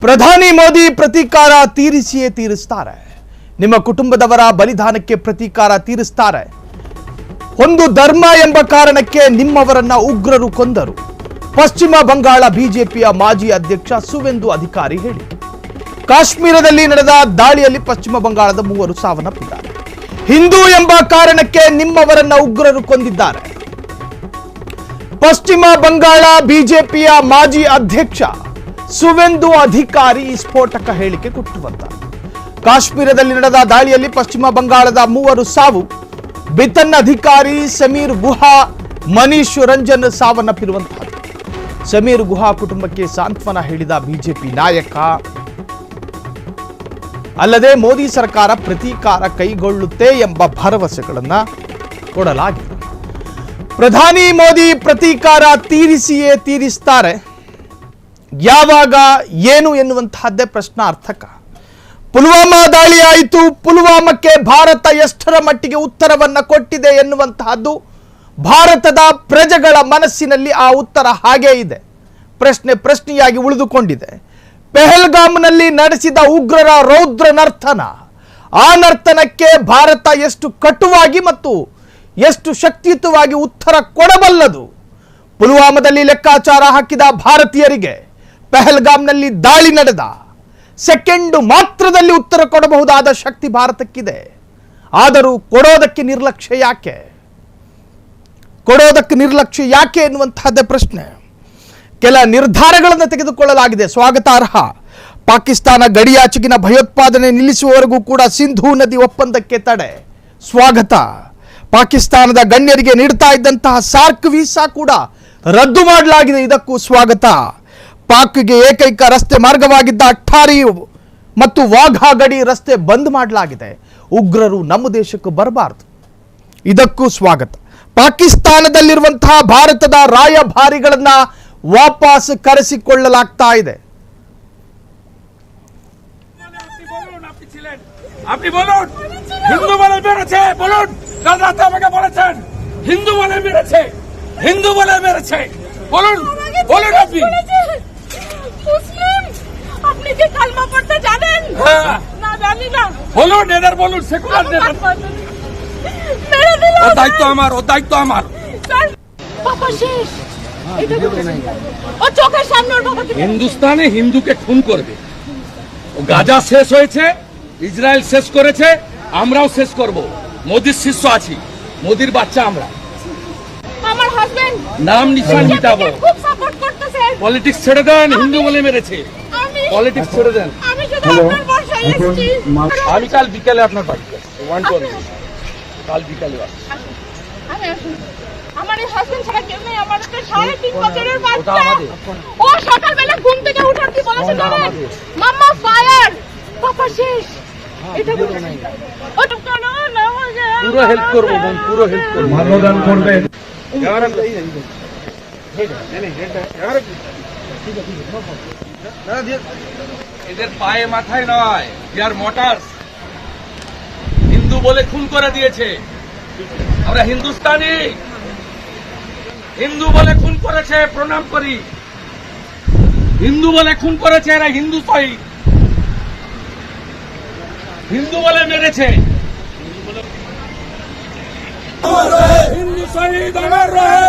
ಪ್ರಧಾನಿ ಮೋದಿ ಪ್ರತೀಕಾರ ತೀರಿಸಿಯೇ ತೀರಿಸುತ್ತಾರೆ. ನಿಮ್ಮ ಕುಟುಂಬದವರ ಬಲಿದಾನಕ್ಕೆ ಪ್ರತೀಕಾರ ತೀರಿಸುತ್ತಾರೆ. ಒಂದು ಧರ್ಮ ಎಂಬ ಕಾರಣಕ್ಕೆ ನಿಮ್ಮವರನ್ನ ಉಗ್ರರು ಕೊಂದರು. ಪಶ್ಚಿಮ ಬಂಗಾಳ ಬಿಜೆಪಿಯ ಮಾಜಿ ಅಧ್ಯಕ್ಷ ಸುವೇಂದು ಅಧಿಕಾರಿ ಹೇಳಿ. ಕಾಶ್ಮೀರದಲ್ಲಿ ನಡೆದ ದಾಳಿಯಲ್ಲಿ ಪಶ್ಚಿಮ ಬಂಗಾಳದ 3 ಸಾವನ್ನಪ್ಪಿದ್ದಾರೆ. ಹಿಂದೂ ಎಂಬ ಕಾರಣಕ್ಕೆ ನಿಮ್ಮವರನ್ನ ಉಗ್ರರು ಕೊಂದಿದ್ದಾರೆ. ಪಶ್ಚಿಮ ಬಂಗಾಳ ಬಿಜೆಪಿಯ ಮಾಜಿ ಅಧ್ಯಕ್ಷ ಸುವೇಂದು ಅಧಿಕಾರಿ ಸ್ಫೋಟಕ ಹೇಳಿಕೆ ಕೊಟ್ಟುವಂತ. ಕಾಶ್ಮೀರದಲ್ಲಿ ನಡೆದ ದಾಳಿಯಲ್ಲಿ ಪಶ್ಚಿಮ ಬಂಗಾಳದ 3 ಸಾವು. ಬಿತನ್ ಅಧಿಕಾರಿ ಸಮೀರ್ ಗುಹಾ, ಮನೀಶ್ ರಂಜನ್ ಸಾವನ್ನಪ್ಪಿರುವಂತಹದ್ದು. ಸಮೀರ್ ಗುಹಾ ಕುಟುಂಬಕ್ಕೆ ಸಾಂತ್ವನ ಹೇಳಿದ ಬಿಜೆಪಿ ನಾಯಕ. ಅಲ್ಲದೆ ಮೋದಿ ಸರ್ಕಾರ ಪ್ರತೀಕಾರ ಕೈಗೊಳ್ಳುತ್ತೆ ಎಂಬ ಭರವಸೆಗಳನ್ನ ಕೊಡಲಾಗಿದೆ. ಪ್ರಧಾನಿ ಮೋದಿ ಪ್ರತೀಕಾರ ತೀರಿಸಿಯೇ ತೀರಿಸುತ್ತಾರೆ. ಯಾವಾಗ ಏನು ಎನ್ನುವಂತಹದ್ದೇ ಪ್ರಶ್ನಾರ್ಥಕ. ಪುಲ್ವಾಮಾ ದಾಳಿ ಆಯಿತು. ಪುಲ್ವಾಮಕ್ಕೆ ಭಾರತ ಎಷ್ಟರ ಮಟ್ಟಿಗೆ ಉತ್ತರವನ್ನ ಕೊಟ್ಟಿದೆ ಎನ್ನುವಂತಹದ್ದು ಭಾರತದ ಪ್ರಜೆಗಳ ಮನಸ್ಸಿನಲ್ಲಿ ಆ ಉತ್ತರ ಹಾಗೇ ಇದೆ. ಪ್ರಶ್ನೆಯಾಗಿ ಉಳಿದುಕೊಂಡಿದೆ. ಪೆಹಲ್ಗಾಮ್ನಲ್ಲಿ ನಡೆಸಿದ ಉಗ್ರರ ರೌದ್ರ ನರ್ತನ, ಆ ನರ್ತನಕ್ಕೆ ಭಾರತ ಎಷ್ಟು ಕಟುವಾಗಿ ಮತ್ತು ಎಷ್ಟು ಶಕ್ತಿಯುತವಾಗಿ ಉತ್ತರ ಕೊಡಬಲ್ಲದು. ಪುಲ್ವಾಮಾದಲ್ಲಿ ಲೆಕ್ಕಾಚಾರ ಹಾಕಿದ ಭಾರತೀಯರಿಗೆ ಪೆಹಲ್ಗಾಮ್ನಲ್ಲಿ ದಾಳಿ ನಡೆದ ಸೆಕೆಂಡ್ ಮಾತ್ರದಲ್ಲಿ ಉತ್ತರ ಕೊಡಬಹುದಾದ ಶಕ್ತಿ ಭಾರತಕ್ಕಿದೆ. ಆದರೂ ಕೊಡೋದಕ್ಕೆ ನಿರ್ಲಕ್ಷ್ಯ ಯಾಕೆ ಎನ್ನುವಂತಹದ್ದೇ ಪ್ರಶ್ನೆ. ಕೆಲ ನಿರ್ಧಾರಗಳನ್ನು ತೆಗೆದುಕೊಳ್ಳಲಾಗಿದೆ, ಸ್ವಾಗತಾರ್ಹ. ಪಾಕಿಸ್ತಾನ ಗಡಿಯಾಚೆಗಿನ ಭಯೋತ್ಪಾದನೆ ನಿಲ್ಲಿಸುವವರೆಗೂ ಕೂಡ ಸಿಂಧೂ ನದಿ ಒಪ್ಪಂದಕ್ಕೆ ತಡೆ, ಸ್ವಾಗತ. ಪಾಕಿಸ್ತಾನದ ಗಣ್ಯರಿಗೆ ನೀಡ್ತಾ ಇದ್ದಂತಹ ಸಾರ್ಕ್ ವೀಸಾ ಕೂಡ ರದ್ದು ಮಾಡಲಾಗಿದೆ, ಇದಕ್ಕೂ ಸ್ವಾಗತ. ಪಾಕ್ಗೆ ಏಕೈಕ ರಸ್ತೆ ಮಾರ್ಗವಾಗಿದ್ದ ಅಟ್ಟಾರಿ ಮತ್ತು ವಾಘಾ ಗಡಿ ರಸ್ತೆ ಬಂದ್ ಮಾಡಲಾಗಿದೆ. ಉಗ್ರರು ನಮ್ಮ ದೇಶಕ್ಕೆ ಬರಬಾರದು, ಇದಕ್ಕೂ ಸ್ವಾಗತ. ಪಾಕಿಸ್ತಾನದಲ್ಲಿರುವಂತಹ ಭಾರತದ ರಾಯಭಾರಿಗಳನ್ನ ವಾಪಸ್ ಕರೆಸಿಕೊಳ್ಳಲಾಗ್ತಾ ಇದೆ. আপনি বলুন হিন্দু বলে মেরেছে, বলুন কাল রাতে আমাকে বলেছেন হিন্দু বলে মেরেছে, বলুন বলুন আপনি মুসলিম, আপনি কি কালমা পড়তে জানেন? না জানি না। বলুন, এদের বলুন, সেকুলার নেতা। মেরে দিল। ও দায়িত্ব আমার। বাবা শেষ। ও চোখের সামনে ওর বাবাকে হিন্দুস্তানে হিন্দুকে খুন করবে। ও গাজা শেষ হয়েছে, ইসরায়েল শেষ করেছে, আমরাও শেষ করব। মোদির শিষ্য আছি, মোদির বাচ্চা আমরা। আমার হাজবেন্ড নাম নিশান মিটাবো। খুব সাপোর্ট করতেছে। পলিটিক্স ছেড়ে দেন, হিন্দু বলে মেরেছে। পলিটিক্স ছেড়ে দেন। আমি শুধু আপনার বাসায় এসেছি। আমি কাল বিকালে আপনার বাড়িতে কাল বিকালে আমি আমার এই হাজবেন্ড ছাড়া কেউ নেই। আমার একটা 3.5 বছরের বাচ্চা। ও সকালবেলা ঘুম থেকে উঠার কি বলেছে জানেন? মাম্মা ফায়ার, পাপা শেষ। এটা বলে নাই। ও তো কানো না হয়ে পুরো হেল্প করব, পুরো হেল্প করব। মানবদান করবেন। এদের পায়ে মাথায় নয়, ইয়ার মোটরস। হিন্দু বলে খুন করে দিয়েছে। আমরা হিন্দুস্তানি, হিন্দু বলে খুন করেছে, প্রণাম করি। হিন্দু বলে খুন করেছে, এরা হিন্দু শহীদ। হিন্দু বলে মেরেছে। হিন্দু শহীদ আমার রহে।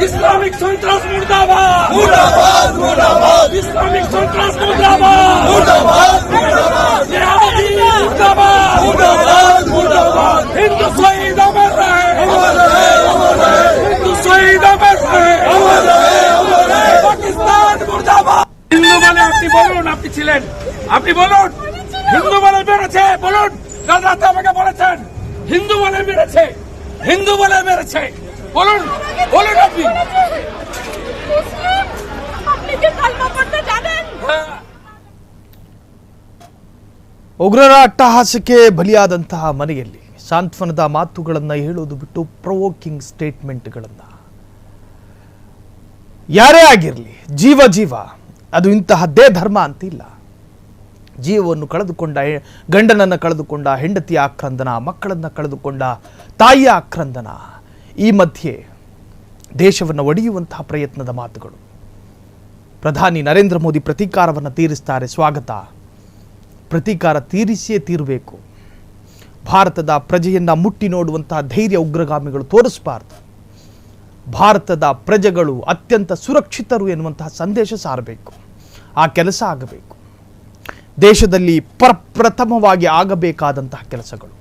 ইসলামিক সন্ত্রাস মুর্দাবাদ, ইসলামিক সন্ত্রাস মুর্দাবাদ, হিন্দু শহীদ আমার রহে, হিন্দু শহীদ আমার রহে, পাকিস্তান মুর্দাবাদ। হিন্দু বলে আপনি বলুন, আপনি ছিলেন, আপনি বলুন হিন্দু বলে মেরেছে, বলুন কাল রাতে আমাকে বলেছেন হিন্দু বলে মেরেছে, বলুন বলুন আপনি মুসলিম, আপনি কি কালমা পড়তে জানেন? ಉಗ್ರರ ಅಟ್ಟಹಾಸಕ್ಕೆ ಬಲಿಯಾದಂತಹ ಮನೆಯಲ್ಲಿ ಸಾಂತ್ವನದ ಮಾತುಗಳನ್ನು ಹೇಳೋದು ಬಿಟ್ಟು ಪ್ರೊವೋಕಿಂಗ್ ಸ್ಟೇಟ್ಮೆಂಟ್ಗಳನ್ನು. ಯಾರೇ ಆಗಿರಲಿ, ಜೀವ ಅದು ಇಂತಹದ್ದೇ ಧರ್ಮ ಅಂತಿಲ್ಲ. ಜೀವವನ್ನು ಕಳೆದುಕೊಂಡ, ಗಂಡನನ್ನು ಕಳೆದುಕೊಂಡ, ಹೆಂಡತಿಯ ಆಕ್ರಂದನ, ಮಕ್ಕಳನ್ನು ಕಳೆದುಕೊಂಡ ತಾಯಿಯ ಆಕ್ರಂದನ. ಈ ಮಧ್ಯೆ ದೇಶವನ್ನು ಒಡೆಯುವಂತಹ ಪ್ರಯತ್ನದ ಮಾತುಗಳು. ಪ್ರಧಾನಿ ನರೇಂದ್ರ ಮೋದಿ ಪ್ರತೀಕಾರವನ್ನು ತೀರಿಸ್ತಾರೆ, ಸ್ವಾಗತ. ಪ್ರತೀಕಾರ ತೀರಿಸಿಯೇ ತೀರಬೇಕು. ಭಾರತದ ಪ್ರಜೆಯನ್ನು ಮುಟ್ಟಿ ನೋಡುವಂತಹ ಧೈರ್ಯ ಉಗ್ರಗಾಮಿಗಳು ತೋರಿಸಬಾರ್ದು. ಭಾರತದ ಪ್ರಜೆಗಳು ಅತ್ಯಂತ ಸುರಕ್ಷಿತರು ಎನ್ನುವಂತಹ ಸಂದೇಶ ಸಾರಬೇಕು. ಆ ಕೆಲಸ ಆಗಬೇಕು. ದೇಶದಲ್ಲಿ ಪ್ರಪ್ರಥಮವಾಗಿ ಆಗಬೇಕಾದಂತಹ ಕೆಲಸಗಳು.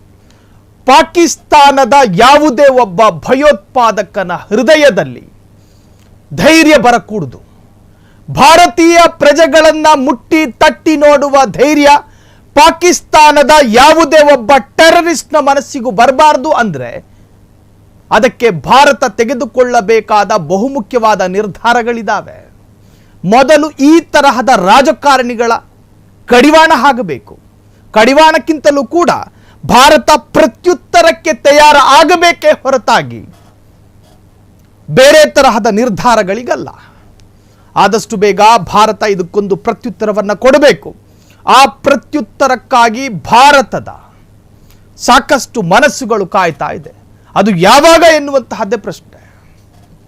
ಪಾಕಿಸ್ತಾನದ ಯಾವುದೇ ಒಬ್ಬ ಭಯೋತ್ಪಾದಕನ ಹೃದಯದಲ್ಲಿ ಧೈರ್ಯ ಬರಕೂಡದು. ಭಾರತೀಯ ಪ್ರಜೆಗಳನ್ನ ಮುಟ್ಟಿ ತಟ್ಟಿ ನೋಡುವ ಧೈರ್ಯ ಪಾಕಿಸ್ತಾನದ ಯಾವುದೇ ಒಬ್ಬ ಟೆರರಿಸ್ಟ್ನ ಮನಸ್ಸಿಗೂ ಬರಬಾರದು. ಅಂದ್ರೆ ಅದಕ್ಕೆ ಭಾರತ ತೆಗೆದುಕೊಳ್ಳಬೇಕಾದ ಬಹುಮುಖ್ಯವಾದ ನಿರ್ಧಾರಗಳಿದ್ದಾವೆ. ಮೊದಲು ಈ ತರಹದ ರಾಜಕಾರಣಿಗಳ ಕಡಿವಾಣ ಆಗಬೇಕು. ಕಡಿವಾಣಕ್ಕಿಂತಲೂ ಕೂಡ ಭಾರತ ಪ್ರತ್ಯುತ್ತರಕ್ಕೆ ತಯಾರ ಆಗಬೇಕೇ ಹೊರತಾಗಿ ಬೇರೆ ತರಹದ ನಿರ್ಧಾರಗಳಿಗಲ್ಲ. ಆದಷ್ಟು ಬೇಗ ಭಾರತ ಇದಕ್ಕೊಂದು ಪ್ರತ್ಯುತ್ತರವನ್ನು ಕೊಡಬೇಕು. ಆ ಪ್ರತ್ಯುತ್ತರಕ್ಕಾಗಿ ಭಾರತದ ಸಾಕಷ್ಟು ಮನಸ್ಸುಗಳು ಕಾಯ್ತಾ ಇದೆ. ಅದು ಯಾವಾಗ ಎನ್ನುವಂತಹದ್ದೇ ಪ್ರಶ್ನೆ.